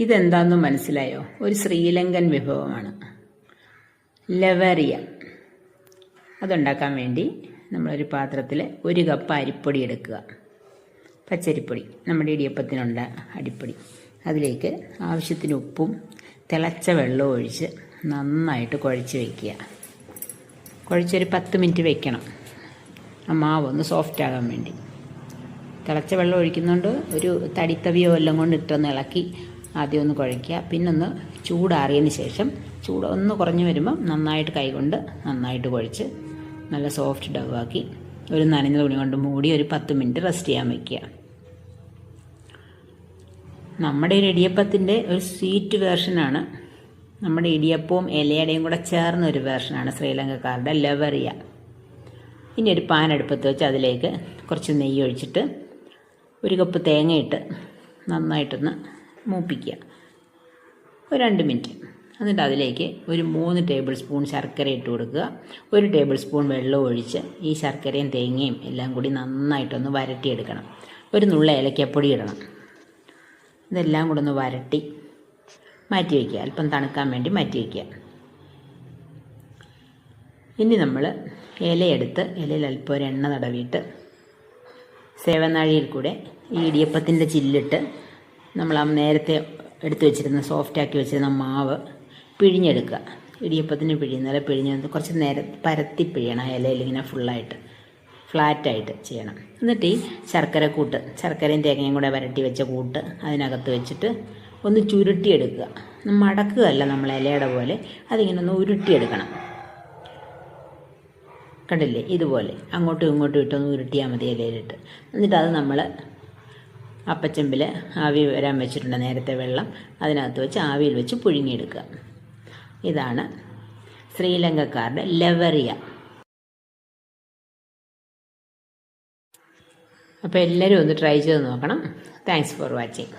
ഇതെന്താണെന്ന് മനസ്സിലായോ? ഒരു ശ്രീലങ്കൻ വിഭവമാണ് ലവറിയ. അതുണ്ടാക്കാൻ വേണ്ടി നമ്മളൊരു പാത്രത്തിൽ 1 കപ്പ് അരിപ്പൊടി എടുക്കുക. പച്ചരിപ്പൊടി, നമ്മുടെ ഇടിയപ്പത്തിനുള്ള അരിപ്പൊടി. അതിലേക്ക് ആവശ്യത്തിന് ഉപ്പും തിളച്ച വെള്ളവും ഒഴിച്ച് നന്നായിട്ട് കുഴച്ച് വയ്ക്കുക. കുഴച്ചൊരു 10 മിനിറ്റ് വയ്ക്കണം, ആ മാവൊന്ന് സോഫ്റ്റ് ആകാൻ വേണ്ടി. തിളച്ച വെള്ളം ഒഴിക്കുന്നുണ്ട്, ഒരു തടിത്തവിയോ എല്ലാം കൊണ്ട് ഇട്ടൊന്ന് ഇളക്കി ആദ്യം ഒന്ന് കുഴയ്ക്കുക. പിന്നൊന്ന് ചൂടാറിയതിന് ശേഷം ചൂട് ഒന്ന് കുറഞ്ഞ് വരുമ്പം നന്നായിട്ട് കൈകൊണ്ട് നന്നായിട്ട് കുഴച്ച് നല്ല സോഫ്റ്റ് ഡവാക്കി ഒരു നനഞ്ഞ തുണി കൊണ്ട് മൂടി ഒരു 10 മിനിറ്റ് റെസ്റ്റ് ചെയ്യാൻ വയ്ക്കുക. നമ്മുടെ ഒരു ഇടിയപ്പത്തിൻ്റെ ഒരു സ്വീറ്റ് വേർഷനാണ്, നമ്മുടെ ഇടിയപ്പവും ഇലയുടെയും കൂടെ ചേർന്ന ഒരു വേർഷനാണ് ശ്രീലങ്കക്കാരുടെ ലവറിയ. ഇനി ഒരു പാൻ അടുപ്പത്ത് വെച്ച് അതിലേക്ക് കുറച്ച് നെയ്യ് ഒഴിച്ചിട്ട് 1 കപ്പ് തേങ്ങയിട്ട് നന്നായിട്ടൊന്ന് മൂപ്പിക്കുക ഒരു 2 മിനിറ്റ്. എന്നിട്ട് അതിലേക്ക് ഒരു 3 ടേബിൾ സ്പൂൺ ശർക്കര ഇട്ട് കൊടുക്കുക. 1 ടേബിൾ സ്പൂൺ വെള്ളം ഒഴിച്ച് ഈ ശർക്കരയും തേങ്ങയും എല്ലാം കൂടി നന്നായിട്ടൊന്ന് വരട്ടിയെടുക്കണം. ഒരു നുള്ള ഏലക്കപ്പൊടി ഇടണം. ഇതെല്ലാം കൂടെ ഒന്ന് വരട്ടി മാറ്റി വയ്ക്കുക, അല്പം തണുക്കാൻ വേണ്ടി മാറ്റി വയ്ക്കുക. ഇനി നമ്മൾ ഇലയെടുത്ത് ഇലയിൽ അല്പം ഒരു എണ്ണ തടവിയിട്ട് സേവനാഴിയിൽ കൂടെ ഈ ഇടിയപ്പത്തിൻ്റെ ചില്ലിട്ട് നമ്മൾ ആ നേരത്തെ എടുത്ത് വെച്ചിരുന്ന സോഫ്റ്റാക്കി വെച്ചിരുന്ന മാവ് പിഴിഞ്ഞെടുക്കുക. ഇടിയപ്പത്തിന് പിഴിയുന്നതിൽ പിഴിഞ്ഞ് കുറച്ച് നേരം പരത്തി പിഴിയണം. ഇലയിൽ ഇങ്ങനെ ഫുള്ളായിട്ട് ഫ്ലാറ്റായിട്ട് ചെയ്യണം. എന്നിട്ട് ഈ ശർക്കരക്കൂട്ട്, ശർക്കരയും തേങ്ങയും കൂടെ വരട്ടി വെച്ച കൂട്ട് അതിനകത്ത് വെച്ചിട്ട് ഒന്ന് ചുരുട്ടിയെടുക്കുക. മടക്കുകയല്ല നമ്മൾ ഇലയുടെ പോലെ, അതിങ്ങനെ ഒന്ന് ഉരുട്ടിയെടുക്കണം. കണ്ടില്ലേ, ഇതുപോലെ അങ്ങോട്ടും ഇങ്ങോട്ടും ഇട്ടൊന്ന് ഉരുട്ടിയാൽ മതി ഇലയിലിട്ട്. എന്നിട്ട് അത് നമ്മൾ അപ്പച്ചെമ്പിൽ ആവി വരാൻ വെച്ചിട്ടുണ്ട് നേരത്തെ വെള്ളം, അതിനകത്ത് വെച്ച് ആവിയിൽ വെച്ച് പുഴുങ്ങിയെടുക്കുക. ഇതാണ് ശ്രീലങ്കക്കാരുടെ ലവറിയ. അപ്പോൾ എല്ലാവരും ഒന്ന് ട്രൈ ചെയ്ത് നോക്കണം. Thanks for watching.